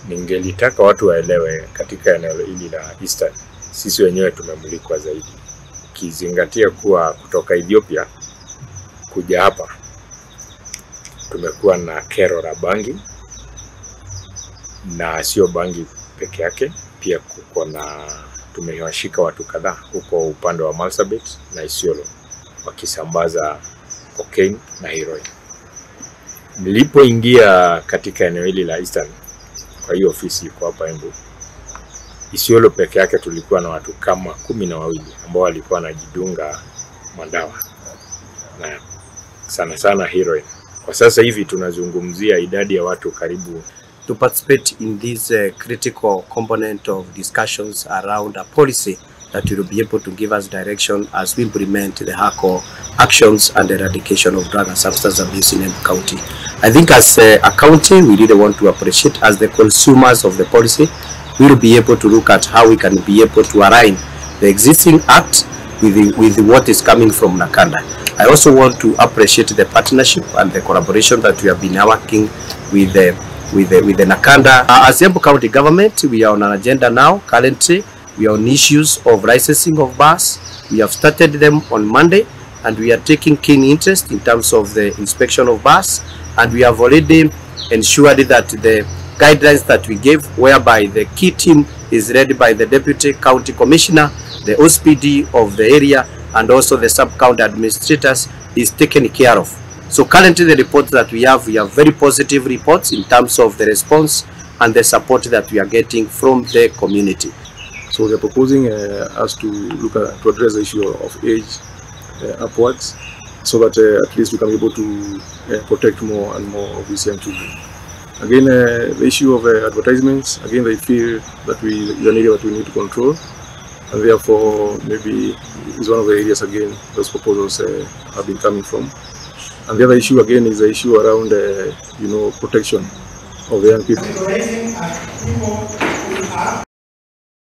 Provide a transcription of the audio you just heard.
Ningelitaka watu waelewe katika eneo hili la Eastern, sisi wenyewe tumemulikwa zaidi. Kizingatia kuwa kutoka Ethiopia kuja hapa tumekuwa na kero la bangi, na sio bangi peke yake, pia kuko na tumewashika watu kadhaa huko upande wa Marsabit na Isiolo wakisambaza cocaine na heroin. Nilipoingia katika eneo hili la Eastern, kwa hiyo ofisi iko hapa Mbeu, Isiolo peke yake tulikuwa na watu kama 12 ambao walikuwa wanajidunga madawa na sana heroin. Kwa sasa hivi tunazungumzia idadi ya watu karibu. To participate in this critical component of discussions around a policy that will be able to give us direction as we implement the hardcore actions and eradication of drug and substance abuse in Embu County. I think as a county, we really want to appreciate, as the consumers of the policy, we will be able to look at how we can be able to align the existing act with what is coming from Nakanda. I also want to appreciate the partnership and the collaboration that we have been working with the Nakanda. As Embu County government, we are on an agenda now. Currently, we are on issues of licensing of bars. We have started them on Monday, and we are taking keen interest in terms of the inspection of bars. And we have already ensured that the guidelines that we gave, whereby the key team is led by the Deputy County Commissioner, the OSPD of the area, and also the sub-county administrators, is taken care of. So currently the reports that we have very positive reports in terms of the response and the support that we are getting from the community. So we are proposing us to look at, to address the issue of age upwards, so that at least we can be able to protect more and more of these young children. Again, the issue of advertisements, again they feel that is an area that we need to control, and therefore maybe is one of the areas again those proposals have been coming from. And the other issue again is the issue around protection of the young people.